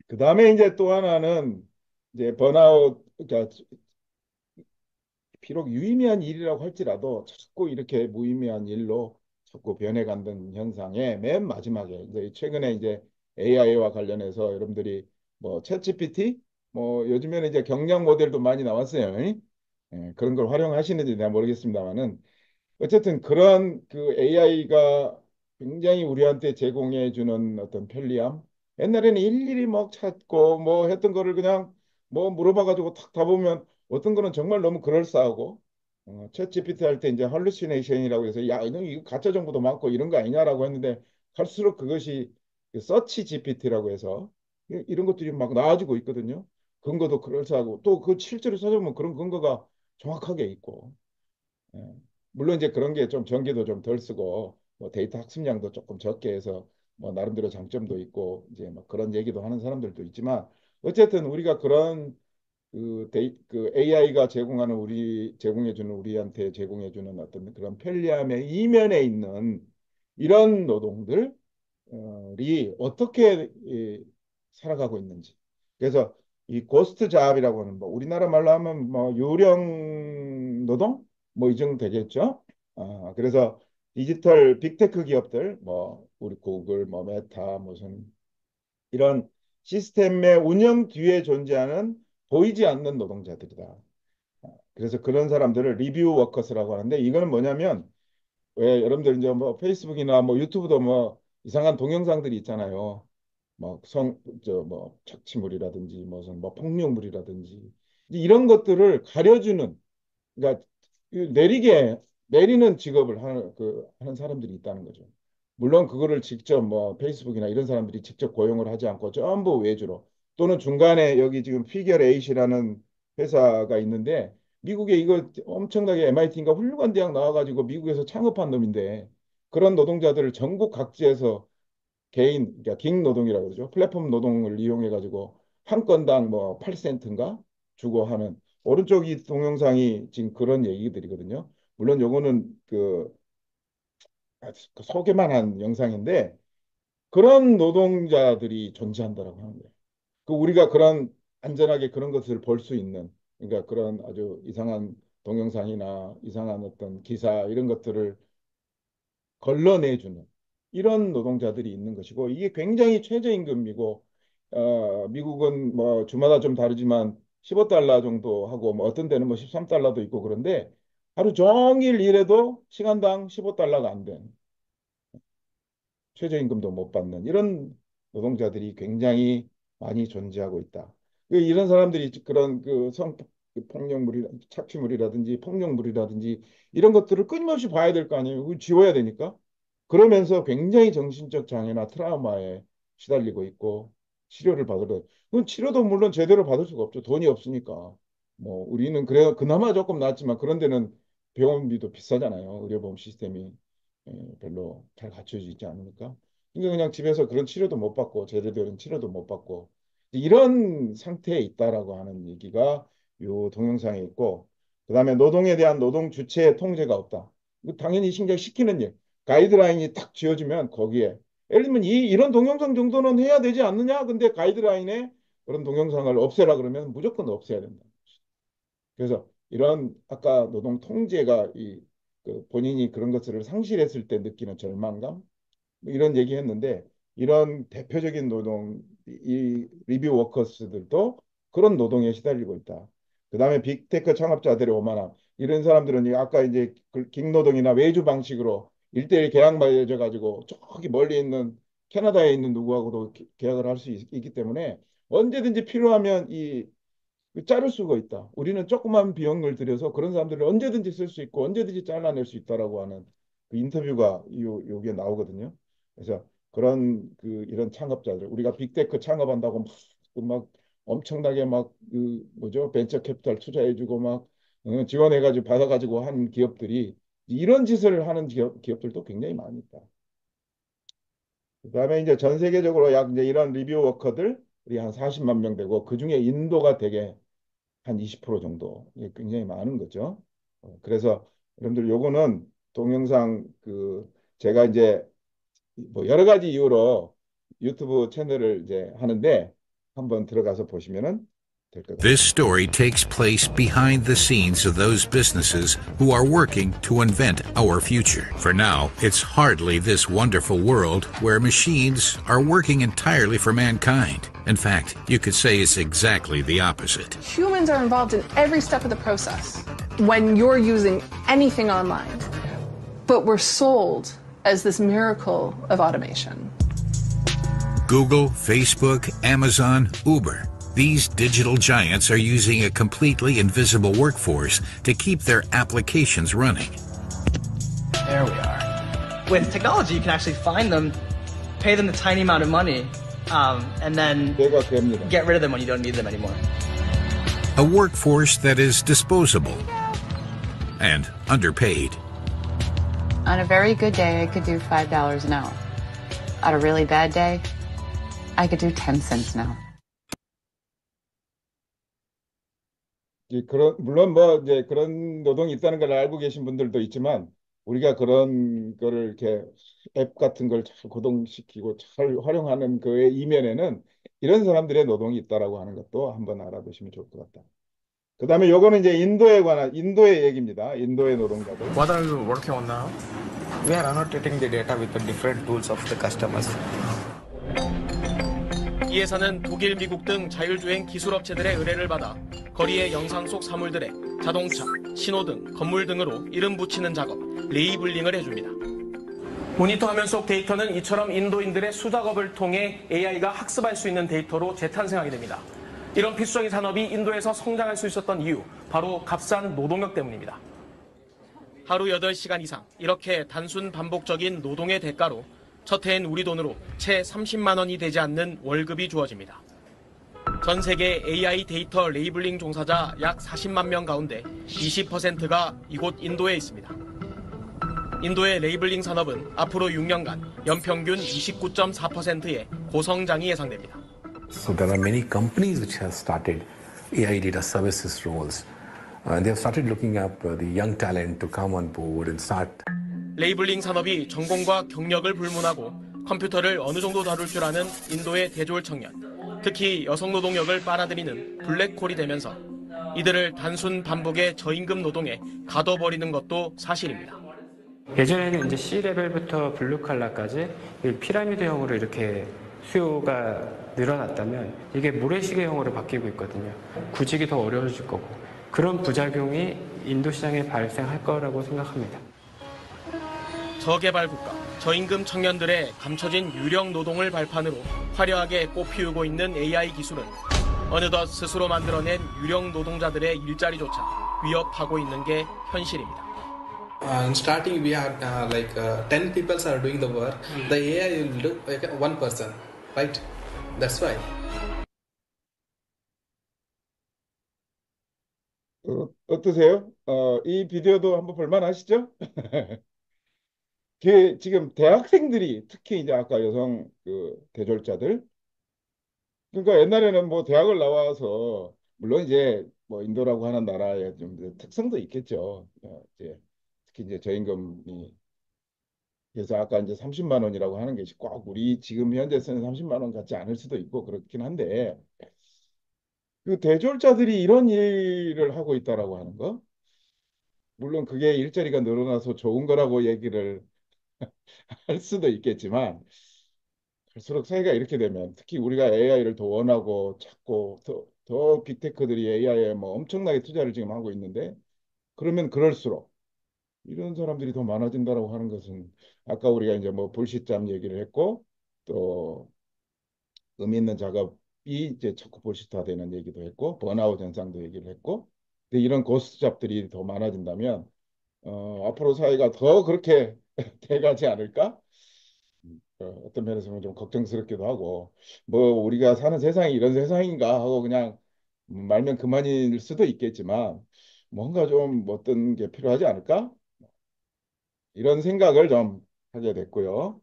그 다음에 이제 또 하나는 이제 번아웃, 그러니까 비록 유의미한 일이라고 할지라도 자꾸 이렇게 무의미한 일로 자꾸 변해간다는 현상의 맨 마지막에 이제 최근에 이제 AI와 관련해서 여러분들이 뭐 챗GPT 뭐 요즘에는 이제 경량 모델도 많이 나왔어요. 그런 걸 활용하시는지 내가 모르겠습니다만은 어쨌든 그런 그 AI가 굉장히 우리한테 제공해 주는 어떤 편리함. 옛날에는 일일이 막 찾고 뭐 했던 거를 그냥 뭐 물어봐 가지고 탁 답보면 어떤 거는 정말 너무 그럴싸하고 챗 GPT 할 때 이제 할루시네이션이라고 해서 야 이거 가짜 정보도 많고 이런 거 아니냐라고 했는데 갈수록 그것이 그 서치 GPT라고 해서 이런 것들이 막 나아지고 있거든요. 근거도 그럴싸하고 또 그 실제로 찾아보면 그런 근거가 정확하게 있고 예. 물론 이제 그런 게 좀 전기도 좀 덜 쓰고 뭐 데이터 학습량도 조금 적게 해서 뭐 나름대로 장점도 있고 이제 막 그런 얘기도 하는 사람들도 있지만 어쨌든 우리가 그런 그 AI가 제공하는 제공해주는 우리한테 제공해주는 어떤 그런 편리함의 이면에 있는 이런 노동들이 어떻게 살아가고 있는지. 그래서 이 고스트 잡이라고 하는 뭐 우리나라 말로 하면 뭐 요령 노동 뭐 이 정도 되겠죠. 그래서 디지털 빅테크 기업들 뭐 우리 구글 뭐 메타 무슨 이런 시스템의 운영 뒤에 존재하는 보이지 않는 노동자들이다. 그래서 그런 사람들을 리뷰 워커스라고 하는데 이거는 뭐냐면 왜 여러분들 이제 뭐 페이스북이나 뭐 유튜브도 뭐 이상한 동영상들이 있잖아요. 뭐 뭐 착취물이라든지 무슨 뭐 폭력물이라든지 이런 것들을 가려주는 그러니까 내리는 직업을 하는 사람들이 있다는 거죠. 물론 그거를 직접 뭐 페이스북이나 이런 사람들이 직접 고용을 하지 않고 전부 외주로 또는 중간에 여기 지금 피겨 에잇이라는 회사가 있는데 미국에 이거 엄청나게 MIT인가 훌륭한 대학 나와가지고 미국에서 창업한 놈인데 그런 노동자들을 전국 각지에서 그러니까 긱 노동이라고 그러죠. 플랫폼 노동을 이용해 가지고 한 건당 뭐 8센트인가 주고 하는 오른쪽 이 동영상이 지금 그런 얘기들이거든요. 물론 요거는 그 소개만 한 영상인데 그런 노동자들이 존재한다라고 하는 거예요. 그 우리가 그런 안전하게 그런 것을 볼 수 있는 그러니까 그런 아주 이상한 동영상이나 이상한 어떤 기사 이런 것들을 걸러내주는 이런 노동자들이 있는 것이고 이게 굉장히 최저임금이고 미국은 뭐 주마다 좀 다르지만 15달러 정도 하고 뭐 어떤 데는 뭐 13달러도 있고 그런데 하루 종일 일해도 시간당 15달러가 안 되는 최저임금도 못 받는 이런 노동자들이 굉장히 많이 존재하고 있다. 이런 사람들이 그런 폭력물이 착취물이라든지 폭력물이라든지 이런 것들을 끊임없이 봐야 될 거 아니에요. 그걸 지워야 되니까. 그러면서 굉장히 정신적 장애나 트라우마에 시달리고 있고 치료를 받으러 그건 치료도 물론 제대로 받을 수가 없죠. 돈이 없으니까. 뭐 우리는 그래 그나마 조금 낫지만 그런 데는 병원비도 비싸잖아요. 의료보험 시스템이 별로 잘 갖춰져 있지 않으니까. 그러니까 그냥 집에서 그런 치료도 못 받고 제대로 된 치료도 못 받고 이런 상태에 있다라고 하는 얘기가 요 동영상에 있고 그다음에 노동에 대한 노동 주체의 통제가 없다. 이거 당연히 신경시키는 일. 가이드라인이 딱 지어지면 거기에 예를 들면 이런 동영상 정도는 해야 되지 않느냐? 근데 가이드라인에 그런 동영상을 없애라 그러면 무조건 없애야 된다. 그래서 이런 아까 노동 통제가 그 본인이 그런 것들을 상실했을 때 느끼는 절망감 뭐 이런 얘기했는데 이런 대표적인 노동 이 리뷰 워커스들도 그런 노동에 시달리고 있다. 그다음에 빅테크 창업자들의 오만함 이런 사람들은 아까 이제 긱노동이나 외주 방식으로 일대일 계약 맺어 가지고 저기 멀리 있는 캐나다에 있는 누구하고도 계약을 할 수 있기 때문에 언제든지 필요하면 자를 수가 있다. 우리는 조그만 비용을 들여서 그런 사람들을 언제든지 쓸 수 있고 언제든지 잘라낼 수 있다라고 하는 그 인터뷰가 여기에 나오거든요. 그래서 그런 이런 창업자들 우리가 빅테크 창업한다고 막 엄청나게 막 뭐죠 벤처 캐피탈 투자해주고 막 지원해가지고 받아가지고 한 기업들이 이런 짓을 하는 기업들도 굉장히 많이 있다. 그다음에 이제 전 세계적으로 약 이제 이런 리뷰 워커들이 한 40만 명 되고 그중에 인도가 되게 한 20% 정도. 이게 굉장히 많은 거죠. 그래서 여러분들 요거는 동영상 제가 이제 뭐 여러 가지 이유로 유튜브 채널을 이제 하는데 한번 들어가서 보시면은 될 것 This 같습니다. story takes place behind the scenes of those businesses who are working to invent our future. For now, it's hardly this wonderful world where machines are working entirely for mankind. In fact, you could say it's exactly the opposite. Humans are involved in every step of the process when you're using anything online, but we're sold as this miracle of automation. Google, Facebook, Amazon, Uber. These digital giants are using a completely invisible workforce to keep their applications running. There we are. With technology, you can actually find them, pay them a tiny amount of money, and then 때가 됩니다. get rid of them when you don't need them anymore. A workforce that is disposable and underpaid. On a very good day, I could do $5 an hour. On a really bad day, I could do 10 cents an hour. 그런 물론 뭐 이제 그런 노동이 있다는 걸 알고 계신 분들도 있지만 우리가 그런 거를 이렇게 앱 같은 걸 잘 고동시키고 잘 활용하는 그의 이면에는 이런 사람들의 노동이 있다라고 하는 것도 한번 알아두시면 좋을 것 같다. 그다음에 요거는 이제 인도에 관한 인도의 얘기입니다. 인도의 노동자들. What are you working on now? We are annotating the data with the different tools of the customers. 이 회사는 독일, 미국 등 자율주행 기술업체들의 의뢰를 받아 거리의 영상 속 사물들의 자동차, 신호등, 건물 등으로 이름 붙이는 작업, 레이블링을 해줍니다. 모니터 화면 속 데이터는 이처럼 인도인들의 수작업을 통해 AI가 학습할 수 있는 데이터로 재탄생하게 됩니다. 이런 필수적인 산업이 인도에서 성장할 수 있었던 이유, 바로 값싼 노동력 때문입니다. 하루 8시간 이상 이렇게 단순 반복적인 노동의 대가로 첫 해엔 우리 돈으로 채 30만 원이 되지 않는 월급이 주어집니다. 전 세계 AI 데이터 레이블링 종사자 약 40만 명 가운데 20%가 이곳 인도에 있습니다. 인도의 레이블링 산업은 앞으로 6년간 연평균 29.4%의 고성장이 예상됩니다. So there are many companies which have started AI data services roles. They have started looking up the young talent to come on board and start. 레이블링 산업이 전공과 경력을 불문하고 컴퓨터를 어느 정도 다룰 줄 아는 인도의 대졸 청년, 특히 여성 노동력을 빨아들이는 블랙홀이 되면서 이들을 단순 반복의 저임금 노동에 가둬버리는 것도 사실입니다. 예전에는 이제 C레벨부터 블루칼라까지 피라미드형으로 이렇게 수요가 늘어났다면 이게 모래시계형으로 바뀌고 있거든요. 구직이 더 어려워질 거고 그런 부작용이 인도 시장에 발생할 거라고 생각합니다. 저개발 국가, 저임금 청년들의 감춰진 유령 노동을 발판으로 화려하게 꽃피우고 있는 AI 기술은 어느덧 스스로 만들어낸 유령 노동자들의 일자리조차 위협하고 있는 게 현실입니다. In starting, we have 10 people are doing the work. The AI will do like one person, right? That's why. 어떠세요? 이 비디오도 한번 볼만 하시죠? 지금 대학생들이 특히 이제 아까 여성 그 대졸자들 그러니까 옛날에는 뭐 대학을 나와서 물론 이제 뭐 인도라고 하는 나라의 좀 이제 특성도 있겠죠. 이제 특히 이제 저임금이 그래서 아까 이제 30만 원이라고 하는 것이 꼭 우리 지금 현재 쓰는 30만 원 같지 않을 수도 있고 그렇긴 한데 그 대졸자들이 이런 일을 하고 있다라고 하는 거 물론 그게 일자리가 늘어나서 좋은 거라고 얘기를 할 수도 있겠지만 갈수록 사회가 이렇게 되면 특히 우리가 AI를 더 원하고 찾고 더 빅테크들이 AI에 뭐 엄청나게 투자를 지금 하고 있는데 그러면 그럴수록 이런 사람들이 더 많아진다라고 하는 것은 아까 우리가 이제 뭐 불시잠 얘기를 했고 또 의미 있는 작업이 이제 자꾸 불시타되는 얘기도 했고 번아웃 현상도 얘기를 했고 근데 이런 고스트 잡들이 더 많아진다면 앞으로 사회가 더 그렇게 돼가지 않을까? 어떤 면에서는 좀 걱정스럽기도 하고 뭐 우리가 사는 세상이 이런 세상인가 하고 그냥 말면 그만일 수도 있겠지만 뭔가 좀 어떤 게 필요하지 않을까? 이런 생각을 좀 하게 됐고요.